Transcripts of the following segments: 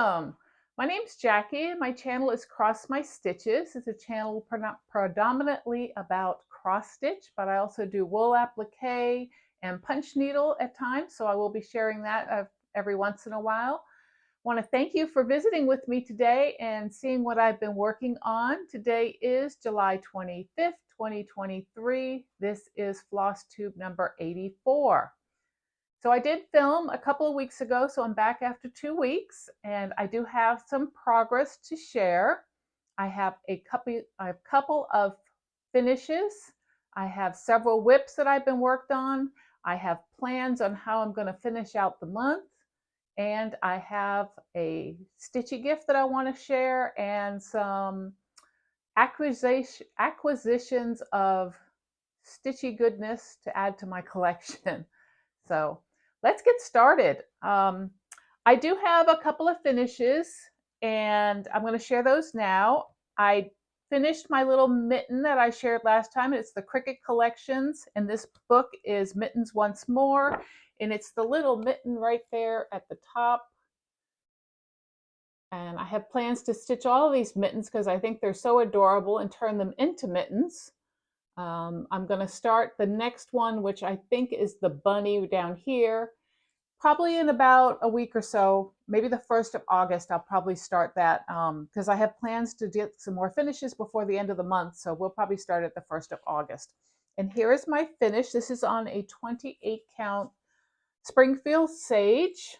welcome. My name's Jackie. My channel is Cross My Stitches. It's a channel predominantly about cross stitch, but I also do wool applique and punch needle at times, so I will be sharing that every once in a while. I want to thank you for visiting with me today and seeing what I've been working on. Today is July 25th, 2023. This is Flosstube number 84. So I did film a couple of weeks ago, so I'm back after 2 weeks, and I do have some progress to share. I have a couple of finishes. I have several whips that I've been worked on. I have plans on how I'm going to finish out the month, and I have a stitchy gift that I want to share and some acquisitions of stitchy goodness to add to my collection. So let's get started. I do have a couple of finishes and I'm going to share those now. I finished my little mitten that I shared last time. It's the Cricut Collections, and this book is Mittens Once More, and it's the little mitten right there at the top. And I have plans to stitch all of these mittens because I think they're so adorable and turn them into mittens. I'm going to start the next one, which I think is the bunny down here, probably in about a week or so, maybe the 1st of August. I'll probably start that because I have plans to get some more finishes before the end of the month. So we'll probably start at the 1st of August. And here is my finish. This is on a 28 count Springfield Sage.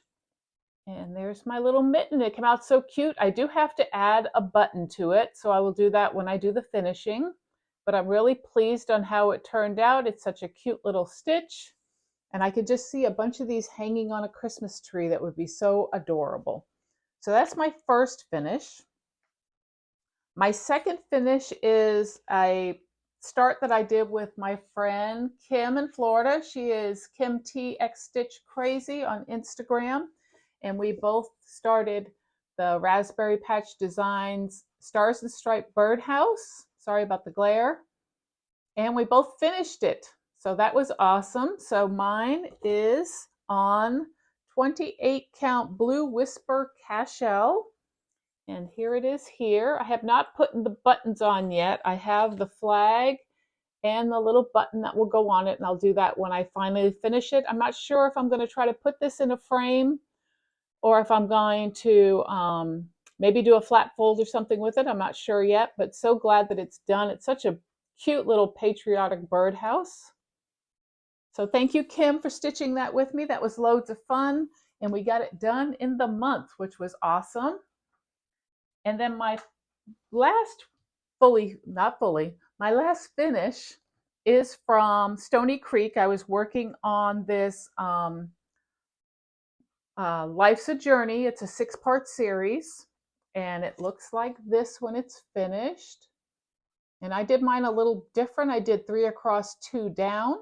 And there's my little mitten. It came out so cute. I do have to add a button to it, so I will do that when I do the finishing. But I'm really pleased on how it turned out. It's such a cute little stitch. And I could just see a bunch of these hanging on a Christmas tree that would be so adorable. So that's my first finish. My second finish is a start that I did with my friend Kim in Florida. She is Kim T X Stitch Crazy on Instagram. And we both started the Raspberry Patch Designs Stars and Stripe Birdhouse. Sorry about the glare. And we both finished it. So that was awesome. So mine is on 28 count Blue Whisper Cashel. And here it is here. I have not put the buttons on yet. I have the flag and the little button that will go on it, and I'll do that when I finally finish it. I'm not sure if I'm going to try to put this in a frame or if I'm going to maybe do a flat fold or something with it. I'm not sure yet, but so glad that it's done. It's such a cute little patriotic birdhouse. So thank you, Kim, for stitching that with me. That was loads of fun, and we got it done in the month, which was awesome. And then my last my last finish is from Stony Creek. I was working on this Life's a Journey. It's a 6-part series, and it looks like this when it's finished. And I did mine a little different. I did 3 across, 2 down.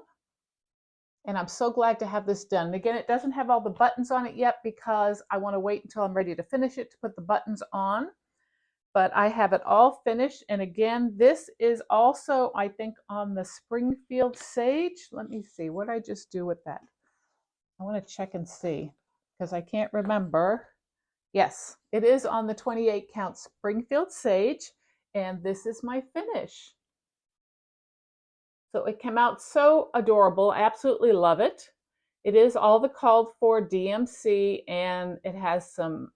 And I'm so glad to have this done. And again, it doesn't have all the buttons on it yet because I want to wait until I'm ready to finish it to put the buttons on. But I have it all finished. And again, this is also, I think, on the Springfield Sage. Let me see, what did I just do with that? I want to check and see because I can't remember. Yes, it is on the 28 count Springfield Sage, and this is my finish. So it came out so adorable. I absolutely love it. It is all the called for DMC, and it has some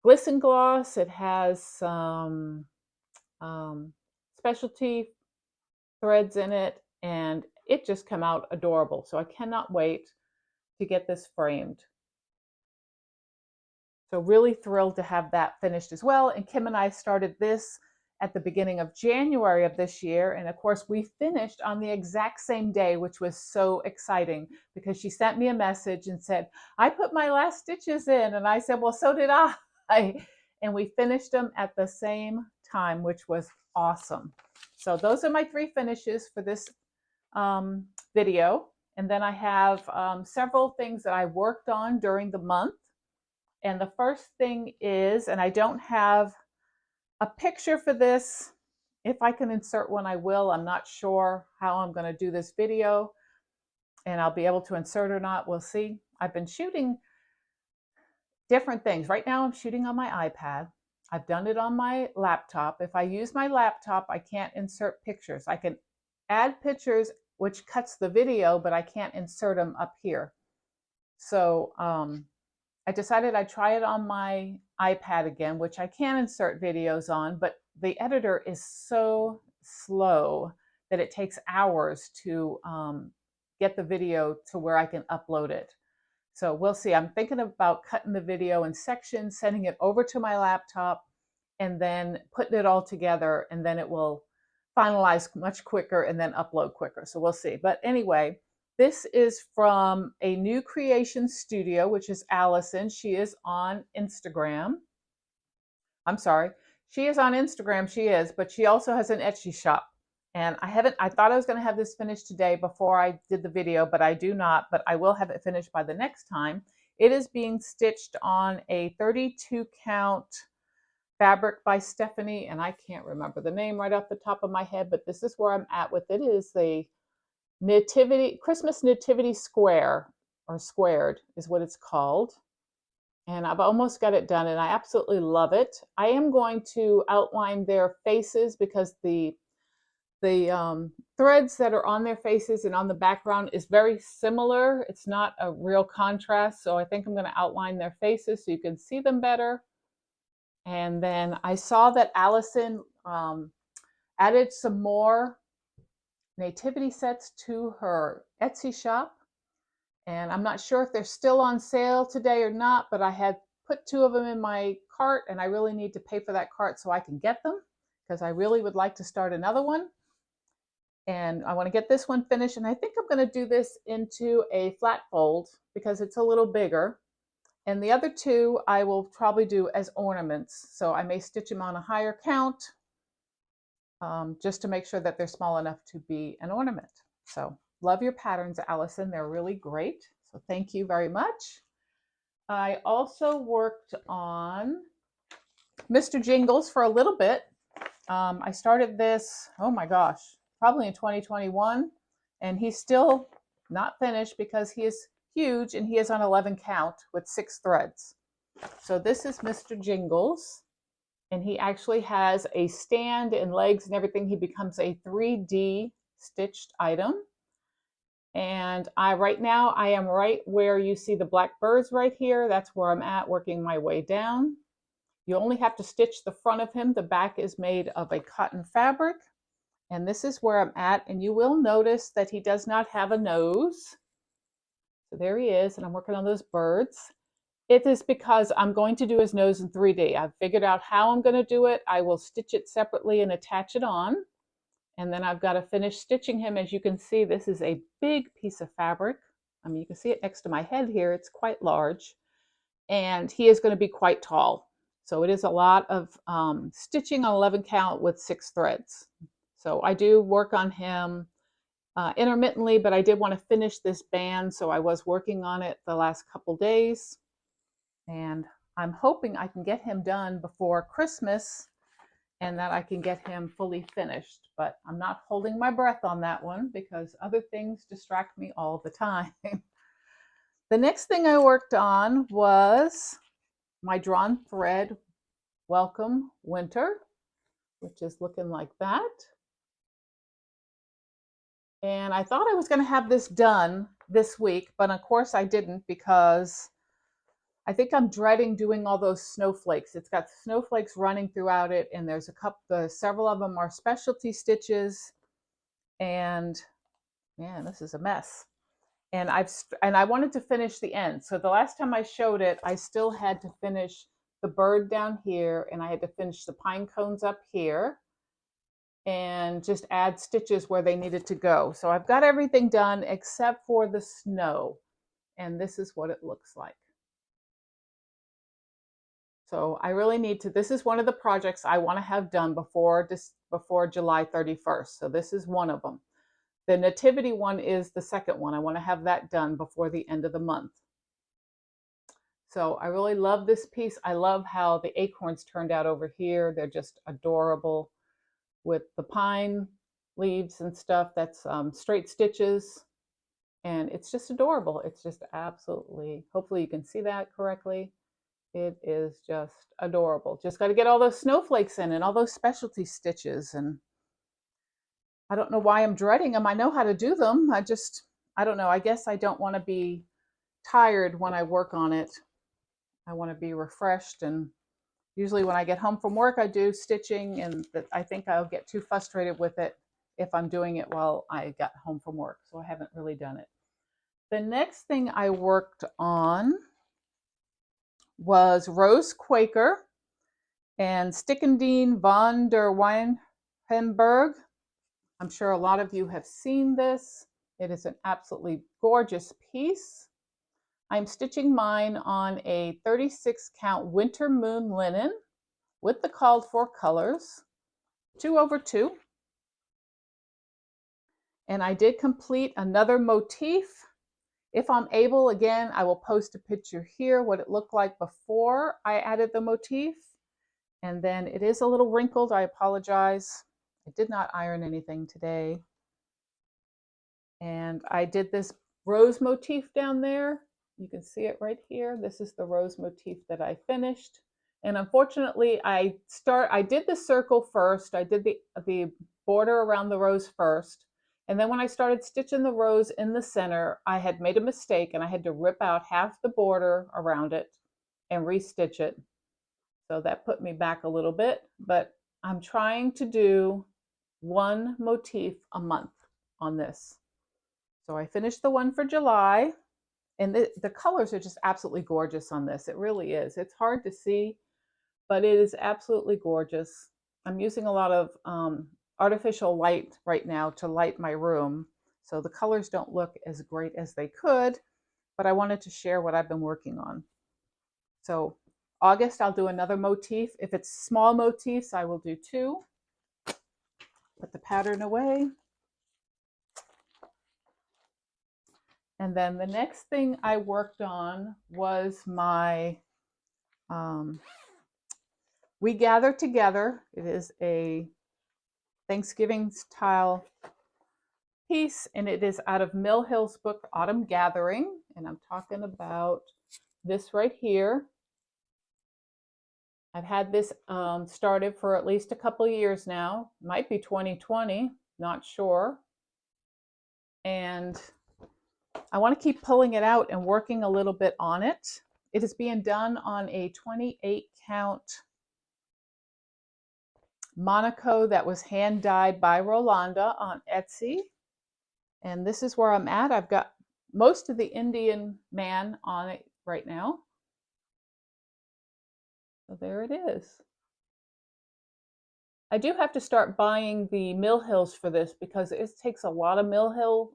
glisten gloss. It has some specialty threads in it, and it just came out adorable. So I cannot wait to get this framed. So really thrilled to have that finished as well. And Kim and I started this at the beginning of January of this year. And of course, we finished on the exact same day, which was so exciting because she sent me a message and said, I put my last stitches in. And I said, well, so did I. And we finished them at the same time, which was awesome. So those are my 3 finishes for this video. And then I have several things that I worked on during the month. And the first thing is, and I don't have a picture for this. If I can insert one, I will. I'm not sure how I'm going to do this video, and I'll be able to insert or not. We'll see. I've been shooting different things. Right now I'm shooting on my iPad. I've done it on my laptop. If I use my laptop, I can't insert pictures. I can add pictures, which cuts the video, but I can't insert them up here. So I decided I'd try it on my iPad again, which I can insert videos on, but the editor is so slow that it takes hours to get the video to where I can upload it. So we'll see. I'm thinking about cutting the video in sections, sending it over to my laptop, and then putting it all together, and then it will finalize much quicker and then upload quicker. So we'll see. But anyway, this is from a new creation studio, which is Allison. She is on Instagram. I'm sorry. She is on Instagram, she is, but she also has an Etsy shop. And I thought I was going to have this finished today before I did the video, but I do not, but I will have it finished by the next time. It is being stitched on a 32 count fabric by Stephanie, and I can't remember the name right off the top of my head, but this is where I'm at with it. It is the Christmas Nativity Square, or Squared is what it's called. And I've almost got it done and I absolutely love it. I am going to outline their faces because the threads that are on their faces and on the background is very similar. It's not a real contrast, so I think I'm going to outline their faces so you can see them better. And then I saw that Allison added some more nativity sets to her Etsy shop. And I'm not sure if they're still on sale today or not, but I had put 2 of them in my cart and I really need to pay for that cart so I can get them because I really would like to start another one. And I want to get this one finished. And I think I'm going to do this into a flat fold because it's a little bigger. And the other 2 I will probably do as ornaments. So I may stitch them on a higher count just to make sure that they're small enough to be an ornament. So love your patterns, Allison. They're really great. So thank you very much. I also worked on Mr. Jingles for a little bit. I started this, oh my gosh, probably in 2021, and he's still not finished because he is huge and he is on 11 count with 6 threads. So this is Mr. Jingles, and he actually has a stand and legs and everything. He becomes a 3D stitched item. And right now I am right where you see the black birds right here. That's where I'm at, working my way down. You only have to stitch the front of him. The back is made of a cotton fabric. And this is where I'm at. And you will notice that he does not have a nose. So there he is, and I'm working on those birds. It is because I'm going to do his nose in 3D. I've figured out how I'm going to do it. I will stitch it separately and attach it on. And then I've got to finish stitching him. As you can see, this is a big piece of fabric. I mean, you can see it next to my head here. It's quite large. And he is going to be quite tall. So it is a lot of stitching on 11 count with 6 threads. So I do work on him intermittently, but I did want to finish this band. So I was working on it the last couple days. And I'm hoping I can get him done before Christmas and that I can get him fully finished. But I'm not holding my breath on that one because other things distract me all the time. The next thing I worked on was my drawn thread Welcome Winter, which is looking like that. And I thought I was going to have this done this week, but of course I didn't because I think I'm dreading doing all those snowflakes. It's got snowflakes running throughout it, and there's several of them are specialty stitches, and man, this is a mess. And I wanted to finish the end. So the last time I showed it, I still had to finish the bird down here, and I had to finish the pine cones up here, and just add stitches where they needed to go. So I've got everything done except for the snow, and this is what it looks like. So I really need to, this is one of the projects I want to have done before July 31st. So this is one of them. The nativity one is the second one. I want to have that done before the end of the month. So I really love this piece. I love how the acorns turned out over here. They're just adorable with the pine leaves and stuff. That's straight stitches. And it's just adorable. It's just absolutely, hopefully you can see that correctly. It is just adorable. Just got to get all those snowflakes in and all those specialty stitches. And I don't know why I'm dreading them. I know how to do them. I don't know. I guess I don't want to be tired when I work on it. I want to be refreshed. And usually when I get home from work, I do stitching, and I think I'll get too frustrated with it if I'm doing it while I got home from work. So I haven't really done it. The next thing I worked on was Rose Quaker and Stickendien von der Weinhenberg. I'm sure a lot of you have seen this. It is an absolutely gorgeous piece. I'm stitching mine on a 36 count winter moon linen with the called for colors, 2/2. And I did complete another motif. If I'm able, again, I will post a picture here what it looked like before I added the motif. And then it is a little wrinkled. I apologize. I did not iron anything today. And I did this rose motif down there. You can see it right here. This is the rose motif that I finished. And unfortunately, I did the circle first. I did the border around the rose first. And then when I started stitching the rose in the center, I had made a mistake and I had to rip out half the border around it and restitch it. So that put me back a little bit, but I'm trying to do one motif a month on this. So I finished the one for July, and the colors are just absolutely gorgeous on this. It really is. It's hard to see, but it is absolutely gorgeous. I'm using a lot of artificial light right now to light my room, so the colors don't look as great as they could, but I wanted to share what I've been working on. So August, I'll do another motif. If it's small motifs, I will do 2. Put the pattern away. And then the next thing I worked on was my We Gather Together. It is a Thanksgiving style piece, and it is out of Mill Hill's book, Autumn Gathering. And I'm talking about this right here. I've had this started for at least a couple of years now. Might be 2020, not sure. And I want to keep pulling it out and working a little bit on it. It is being done on a 28 count Monaco that was hand dyed by Rolanda on Etsy. And this is where I'm at. I've got most of the Indian man on it right now. So there it is. I do have to start buying the Mill Hills for this because it takes a lot of Mill Hill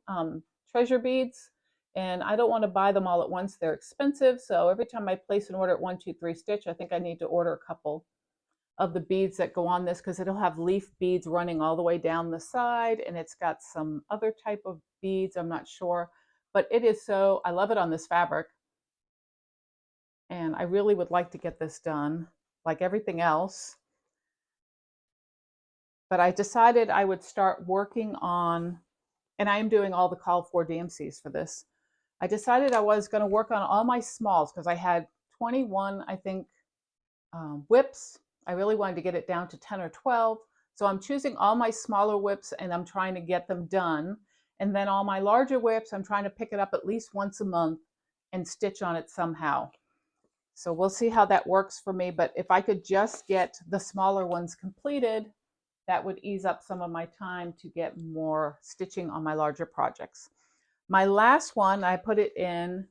treasure beads, and I don't want to buy them all at once. They're expensive. So every time I place an order at 1, 2, 3 Stitch, I think I need to order a couple of the beads that go on this because it'll have leaf beads running all the way down the side, and it's got some other type of beads. I'm not sure, but it is so, I love it on this fabric. And I really would like to get this done like everything else. But I decided I would start working on, and I am doing all the call for DMCs for this. I decided I was going to work on all my smalls because I had 21, I think, whips. I really wanted to get it down to 10 or 12. So I'm choosing all my smaller whips and I'm trying to get them done. And then all my larger whips, I'm trying to pick it up at least once a month and stitch on it somehow. So we'll see how that works for me. But if I could just get the smaller ones completed, that would ease up some of my time to get more stitching on my larger projects. My last one, I put it in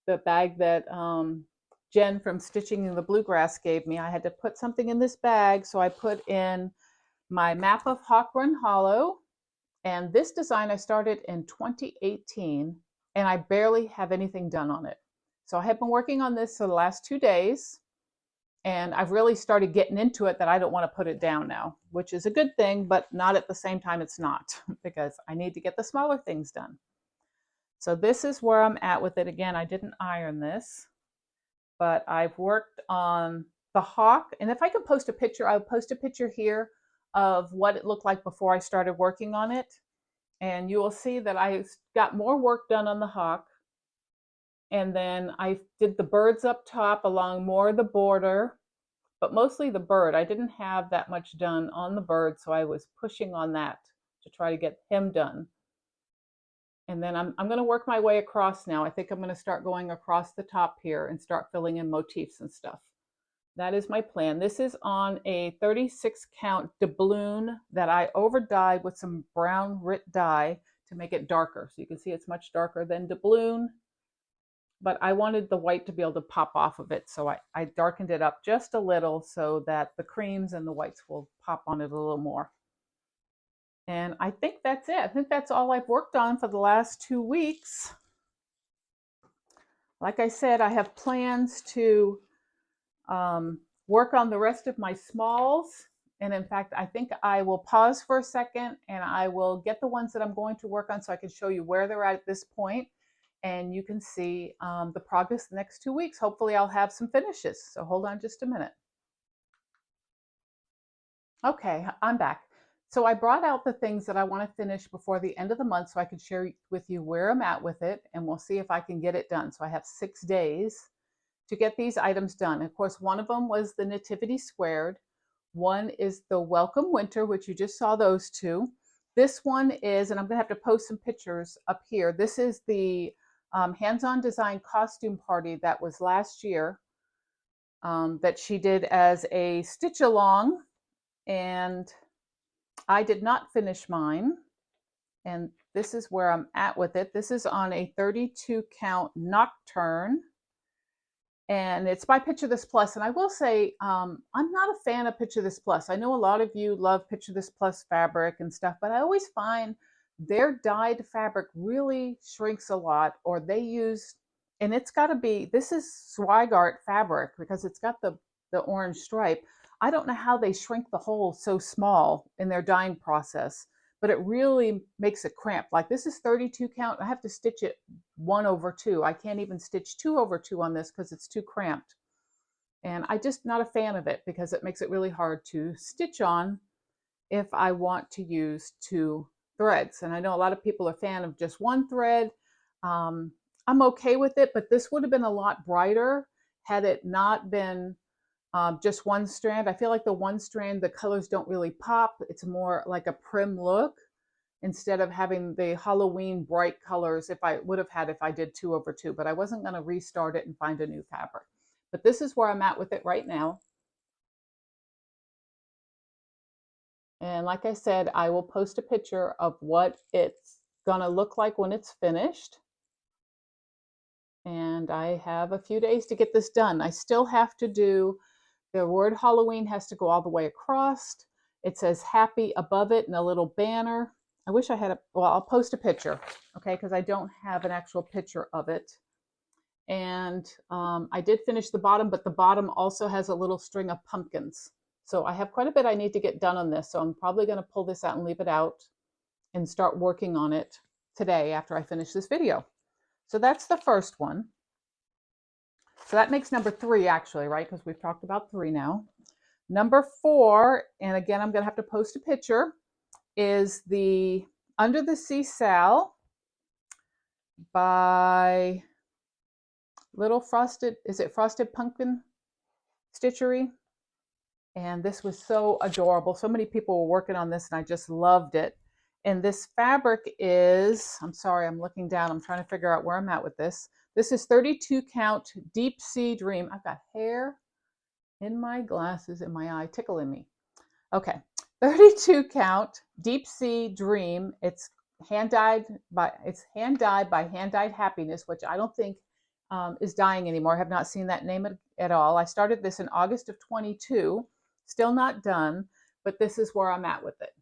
the bag that Jen from Stitching in the Bluegrass gave me. I had to put something in this bag, so I put in my map of Hawk Run Hollow. And this design I started in 2018, and I barely have anything done on it. So I have been working on this for the last 2 days, and I've really started getting into it that I don't want to put it down now, which is a good thing, but not at the same time it's not, because I need to get the smaller things done. So this is where I'm at with it. Again, I didn't iron this, but I've worked on the hawk. And if I could post a picture, I'll post a picture here of what it looked like before I started working on it. And you will see that I got more work done on the hawk. And then I did the birds up top along more of the border, but mostly the bird. I didn't have that much done on the bird, so I was pushing on that to try to get him done. And then I'm going to work my way across now. I think I'm going to start going across the top here and start filling in motifs and stuff. That is my plan. This is on a 36 count doubloon that I over dyed with some brown Rit dye to make it darker. So you can see it's much darker than doubloon, but I wanted the white to be able to pop off of it. So I darkened it up just a little so that the creams and the whites will pop on it a little more. And I think that's it. I think that's all I've worked on for the last 2 weeks. Like I said, I have plans to work on the rest of my smalls. And in fact, I think I will pause for a second and I will get the ones that I'm going to work on so I can show you where they're at this point. And you can see the progress the next 2 weeks. Hopefully I'll have some finishes. So hold on just a minute. Okay, I'm back. So I brought out the things that I want to finish before the end of the month so I can share with you where I'm at with it, and we'll see if I can get it done. So I have 6 days to get these items done. Of course, one of them was the Nativity Squared. One is the Welcome Winter, which you just saw those two. This one is, and I'm going to have to post some pictures up here. This is the hands-on design costume party that was last year that she did as a stitch along, and I did not finish mine. And this is where I'm at with it. This is on a 32 count nocturne. And it's by Picture This Plus. And I will say, I'm not a fan of Picture This Plus. I know a lot of you love Picture This Plus fabric and stuff, but I always find their dyed fabric really shrinks a lot, or they use, and it's got to be, this is Swigart fabric because it's got the orange stripe. I don't know how they shrink the hole so small in their dyeing process, but it really makes it cramped. Like this is 32 count. I have to stitch it 1/2. I can't even stitch 2/2 on this because it's too cramped. And I'm just not a fan of it because it makes it really hard to stitch on if I want to use 2 threads. And I know a lot of people are a fan of just 1 thread. I'm okay with it, but this would have been a lot brighter had it not been just 1 strand. I feel like the 1 strand, the colors don't really pop. It's more like a prim look instead of having the Halloween bright colors if I would have had if I did 2/2, but I wasn't going to restart it and find a new fabric. But this is where I'm at with it right now. And like I said, I will post a picture of what it's going to look like when it's finished. And I have a few days to get this done. I still have to do, the word Halloween has to go all the way across. It says happy above it in a little banner. I wish I had a, well, I'll post a picture, okay, because I don't have an actual picture of it. And I did finish the bottom, but the bottom also has a little string of pumpkins. So I have quite a bit I need to get done on this. So I'm probably going to pull this out and leave it out and start working on it today after I finish this video. So that's the first one. So that makes number 3 actually, right? Because we've talked about 3 now. Number 4, and again, I'm going to have to post a picture, is the Under the Sea Sal by Little Frosted, is it Frosted Pumpkin Stitchery? And this was so adorable. So many people were working on this and I just loved it. And this fabric is, I'm sorry, I'm looking down. I'm trying to figure out where I'm at with this. This is 32 count Deep Sea Dream. I've got hair in my glasses in my eye tickling me. Okay, 32 count Deep Sea Dream. It's hand dyed by Hand Dyed Happiness, which I don't think is dyeing anymore. I have not seen that name at all. I started this in August of 22, still not done, but this is where I'm at with it.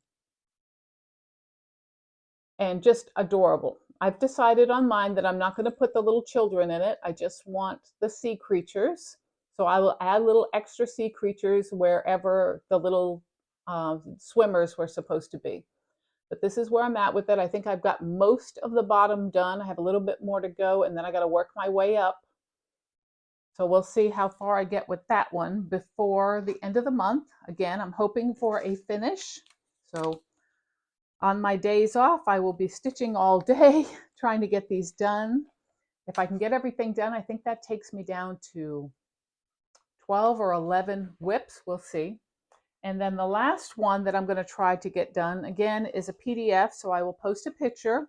And just adorable. I've decided on mine that I'm not going to put the little children in it. I just want the sea creatures. So I will add little extra sea creatures wherever the little swimmers were supposed to be. But this is where I'm at with it. I think I've got most of the bottom done. I have a little bit more to go, and then I got to work my way up. So we'll see how far I get with that one before the end of the month. Again, I'm hoping for a finish. So on my days off, I will be stitching all day, trying to get these done. if I can get everything done, I think that takes me down to 12 or 11 whips. We'll see. And then the last one that I'm going to try to get done, again, is a PDF. So I will post a picture.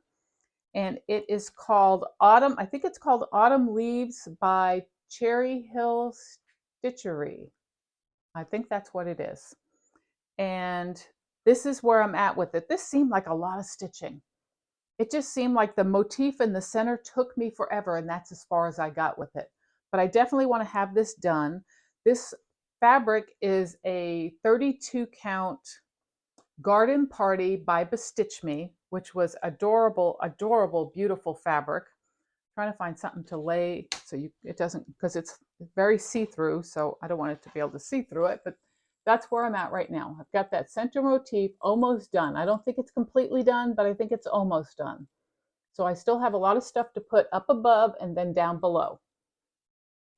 And it is called Autumn. I think it's called Autumn Leaves by Cherry Hill Stitchery. I think that's what it is. And this is where I'm at with it. This seemed like a lot of stitching. It just seemed like the motif in the center took me forever, and that's as far as I got with it. But I definitely want to have this done. This fabric is a 32 count Garden Party by Bestitch Me, which was adorable, adorable, beautiful fabric. I'm trying to find something to lay so it doesn't, because it's very see-through, so I don't want it to be able to see through it, but that's where I'm at right now. I've got that center motif almost done. I don't think it's completely done, but I think it's almost done. So I still have a lot of stuff to put up above and then down below.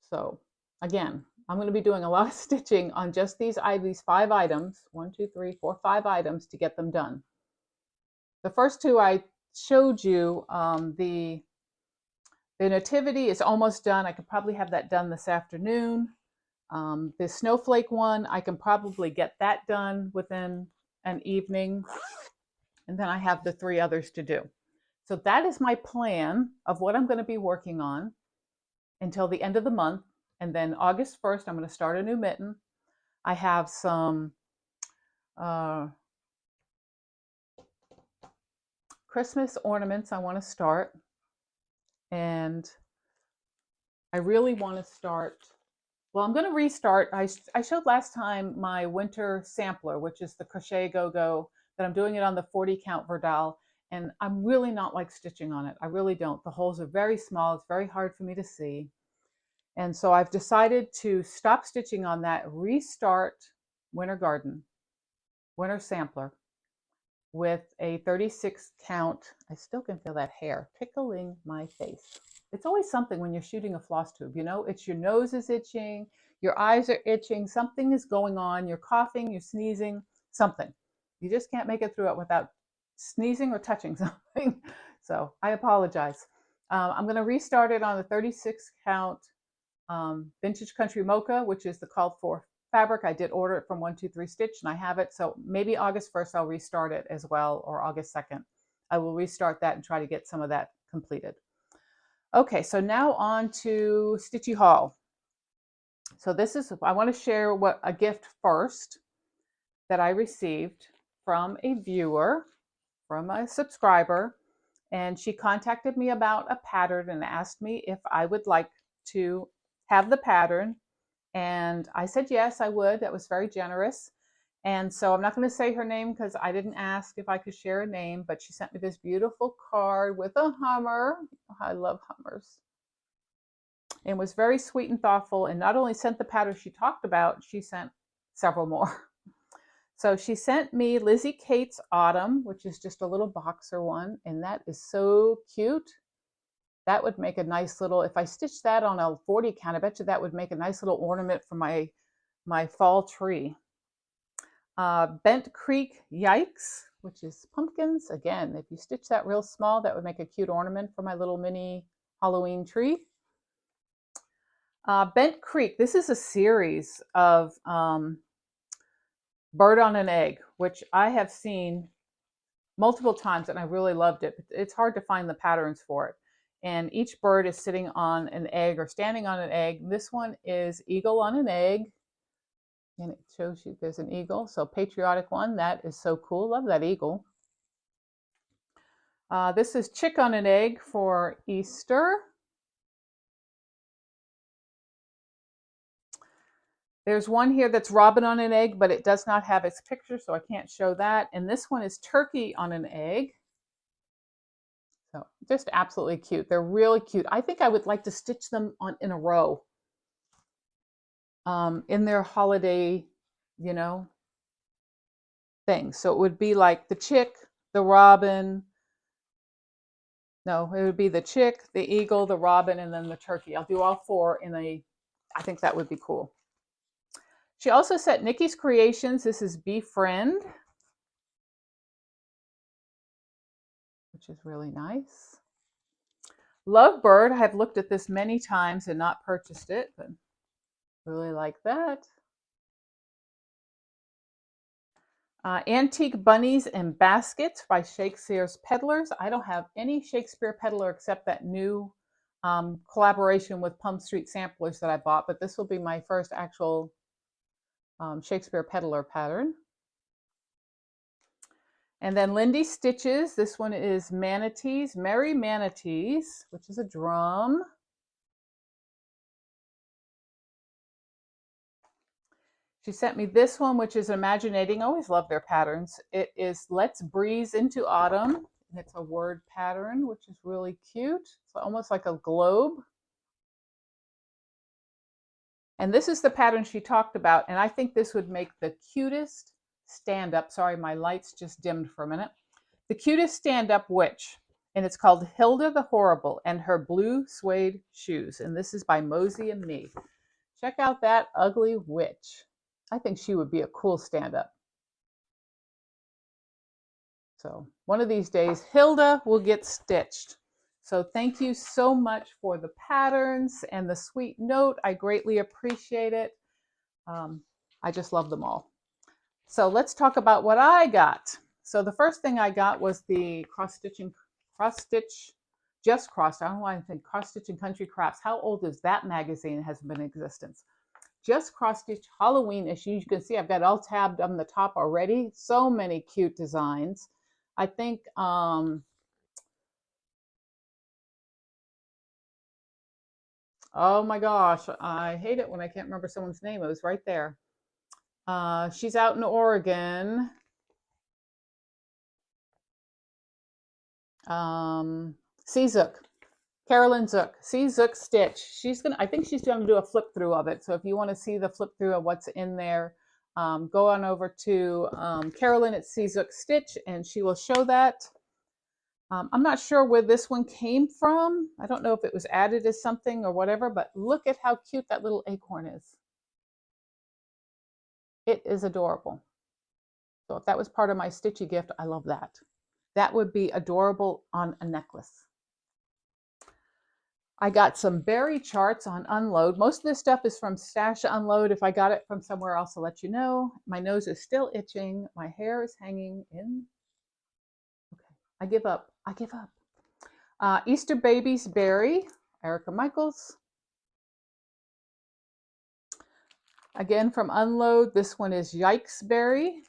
So again, I'm going to be doing a lot of stitching on just these 5 items, 1, 2, 3, 4, 5 items to get them done. The first two I showed you, the Nativity is almost done. I could probably have that done this afternoon. The snowflake one, I can probably get that done within an evening. And then I have the 3 others to do. So that is my plan of what I'm going to be working on until the end of the month. And then August 1st, I'm going to start a new mitten. I have some Christmas ornaments I want to start. And I really want to start, well, I'm going to restart. I showed last time my winter sampler, which is the Crochet Go-Go, that I'm doing it on the 40 count Verdal. And I'm really not like stitching on it. I really don't. The holes are very small. It's very hard for me to see. And so I've decided to stop stitching on that, restart Winter Garden, Winter Sampler with a 36 count. I still can feel that hair tickling my face. It's always something when you're shooting a floss tube, you know, it's your nose is itching, your eyes are itching, something is going on, you're coughing, you're sneezing, something. You just can't make it through it without sneezing or touching something. So I apologize. I'm going to restart it on the 36 count Vintage Country Mocha, which is the called for fabric. I did order it from 123 Stitch and I have it. So maybe August 1st I'll restart it as well, or August 2nd. I will restart that and try to get some of that completed. Okay, so now on to Stitchy Haul. So this is, I want to share a gift first that I received from a viewer, from a subscriber, and she contacted me about a pattern and asked me if I would like to have the pattern, and I said yes, I would. That was very generous. And so I'm not going to say her name because I didn't ask if I could share a name, but she sent me this beautiful card with a Hummer. I love Hummers. And was very sweet and thoughtful, and not only sent the pattern she talked about, she sent several more. So she sent me Lizzie Kate's Autumn, which is just a little boxer one, and that is so cute. That would make a nice little, if I stitch that on a 40 count, I bet you that would make a nice little ornament for my fall tree. Bent Creek Yikes, which is pumpkins. Again, if you stitch that real small, that would make a cute ornament for my little mini Halloween tree. Bent Creek, this is a series of Bird on an Egg, which I have seen multiple times and I really loved it. It's hard to find the patterns for it. And each bird is sitting on an egg or standing on an egg. This one is Eagle on an Egg. And it shows you there's an eagle. So patriotic one. That is so cool. Love that eagle. This is Chick on an Egg for Easter. There's one here that's Robin on an Egg, but it does not have its picture, so I can't show that. And this one is Turkey on an Egg. So just absolutely cute. They're really cute. I think I would like to stitch them in a row in their holiday, you know, thing. So it would be like the chick, the robin. No, it would be the chick, the eagle, the robin, and then the turkey. I'll do all 4 in a, I think that would be cool. She also sent Nikki's Creations. This is Befriend, which is really nice. Lovebird, I have looked at this many times and not purchased it, but really like that. Antique Bunnies and Baskets by Shakespeare's Peddlers. I don't have any Shakespeare Peddler except that new collaboration with Plum Street Samplers that I bought, but this will be my first actual Shakespeare Peddler pattern. And then Lindy Stitches. This one is Manatees, Merry Manatees, which is a drum. She sent me this one, which is Imaginating. I always love their patterns. It is Let's Breeze into Autumn. And it's a word pattern, which is really cute. It's almost like a globe. And this is the pattern she talked about. And I think this would make the cutest stand-up. Sorry, my lights just dimmed for a minute. The cutest stand-up witch. And it's called Hilda the Horrible and Her Blue Suede Shoes. And this is by Mosey and Me. Check out that ugly witch. I think she would be a cool stand-up. So one of these days, Hilda will get stitched. So thank you so much for the patterns and the sweet note. I greatly appreciate it. I just love them all. So let's talk about what I got. So the first thing I got was the cross stitch, just crossed. I don't know why I think Cross Stitch and Country Crafts. How old is that magazine? It hasn't been in existence. Just cross stitch Halloween issue. You can see I've got all tabbed on the top already. So many cute designs. I think oh my gosh, I hate it when I can't remember someone's name. It was right there. She's out in Oregon. Zook. Carolyn Zook. Zook Stitch. I think she's gonna do a flip through of it. So if you want to see the flip through of what's in there, go on over to Carolyn at Zook Stitch and she will show that. I'm not sure where this one came from. I don't know if it was added as something or whatever, but look at how cute that little acorn is. It is adorable. So if that was part of my Stitchy gift, I love that. That would be adorable on a necklace. I got some berry charts on Unload. Most of this stuff is from Stash Unload. If I got it from somewhere else, I'll let you know. My nose is still itching. My hair is hanging in. Okay, I give up. I give up. Easter Babies Berry, Erica Michaels. Again from Unload, this one is Yikes Berry.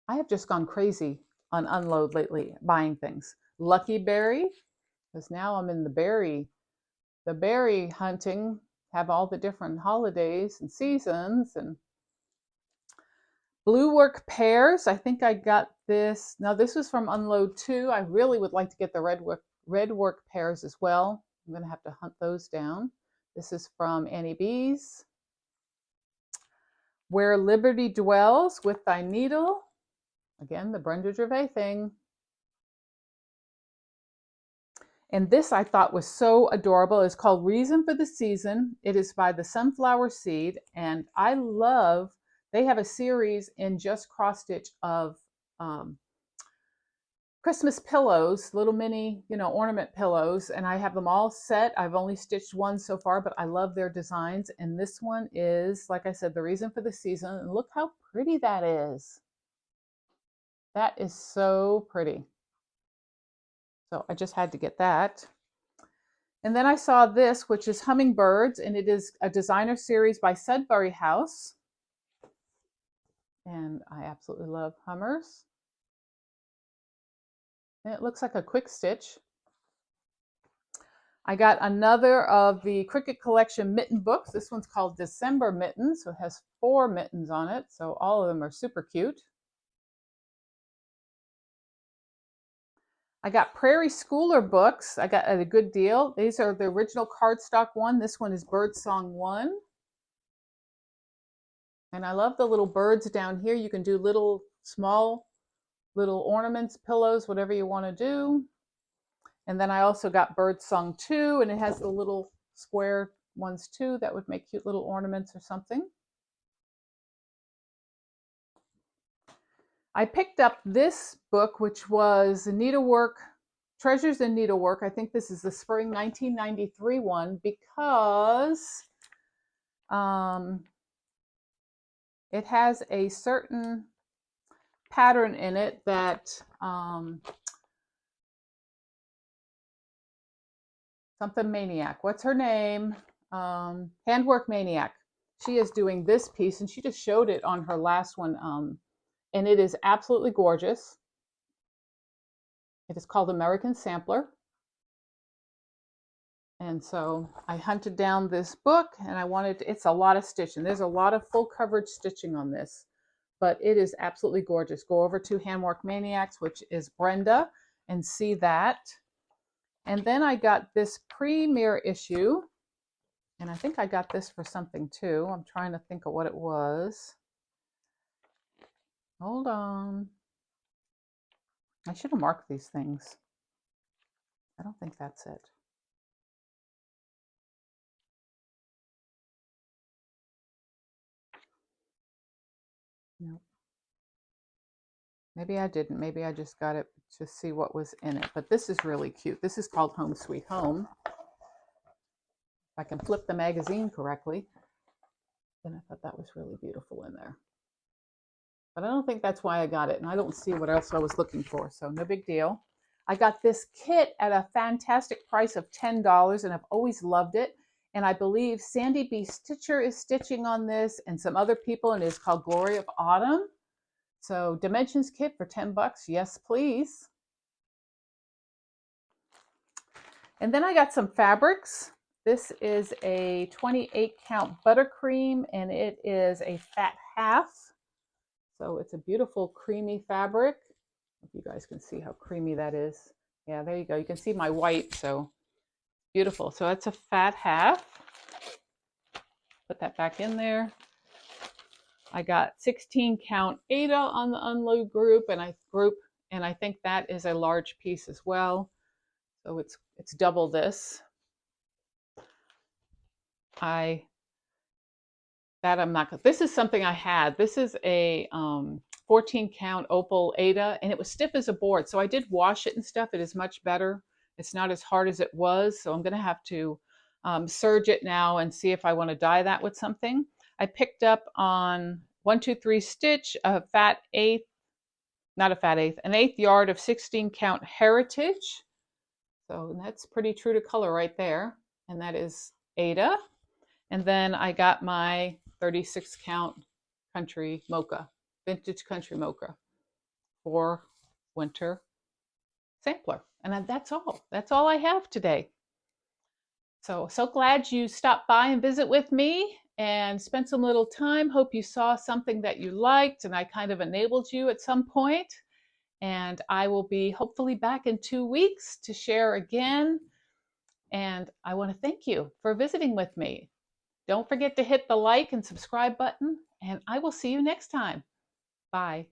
I have just gone crazy on Unload lately, buying things. Lucky Berry, because now I'm in the berry hunting, have all the different holidays and seasons. And Blue Work Pears, I think I got this. Now this was from Unload too. I really would like to get the red work pears as well. I'm going to have to hunt those down. This is from Annie B's. Where Liberty Dwells with Thy Needle. Again, the Brenda Gervais thing. And this I thought was so adorable. It's called Reason for the Season. It is by the Sunflower Seed. And I love, they have a series in Just Cross Stitch of Christmas pillows, little mini, ornament pillows. And I have them all set. I've only stitched one so far, but I love their designs. And this one is, like I said, the Reason for the Season. And look how pretty that is. That is so pretty. So I just had to get that. And then I saw this, which is Hummingbirds, and it is a designer series by Sudbury House. And I absolutely love hummers. And it looks like a quick stitch. I got another of the Cricut Collection mitten books. This one's called December Mittens, so it has 4 mittens on it. So all of them are super cute. I got Prairie Schooler books. I got at a good deal. These are the original cardstock one. This one is Birdsong 1. And I love the little birds down here. You can do small little ornaments, pillows, whatever you want to do. And then I also got Birdsong 2, and it has the little square ones too that would make cute little ornaments or something. I picked up this book, which was Needlework Treasures in Needlework. I think this is the spring 1993 one because it has a certain pattern in it that something Maniac. What's her name? Handwork Maniac. She is doing this piece, and she just showed it on her last one, and it is absolutely gorgeous. It is called American Sampler. And so I hunted down this book, and I wanted to, it's a lot of stitching. There's a lot of full coverage stitching on this, but it is absolutely gorgeous. Go over to Handwork Maniacs, which is Brenda, and see that. And then I got this premiere issue, and I think I got this for something too. I'm trying to think of what it was. Hold on. I should have marked these things. I don't think that's it. No. Maybe I didn't. Maybe I just got it to see what was in it. But this is really cute. This is called Home Sweet Home. If I can flip the magazine correctly. And I thought that was really beautiful in there. But I don't think that's why I got it. And I don't see what else I was looking for. So no big deal. I got this kit at a fantastic price of $10, and I've always loved it. And I believe Sandy B. Stitcher is stitching on this and some other people, and it's called Glory of Autumn. So Dimensions kit for 10 bucks. Yes, please. And then I got some fabrics. This is a 28 count buttercream, and it is a fat half. So it's a beautiful creamy fabric. If you guys can see how creamy that is. Yeah, there you go. You can see my white, so beautiful. So it's a fat half. Put that back in there. I got 16 count Ada on the unload group, and I think that is a large piece as well. So it's double this. This is something I had. This is a 14 count opal Ada, and it was stiff as a board. So I did wash it and stuff. It is much better. It's not as hard as it was. So I'm going to have to serge it now and see if I want to dye that with something. I picked up on 1, 2, 3 stitch a fat eighth, not a fat eighth, an eighth yard of 16 count Heritage. So that's pretty true to color right there. And that is Ada. And then I got my 36 count country mocha, vintage country mocha for winter sampler. And that's all. That's all I have today. So glad you stopped by and visit with me and spent some little time. Hope you saw something that you liked and I kind of enabled you at some point. And I will be hopefully back in 2 weeks to share again. And I want to thank you for visiting with me. Don't forget to hit the like and subscribe button, and I will see you next time. Bye.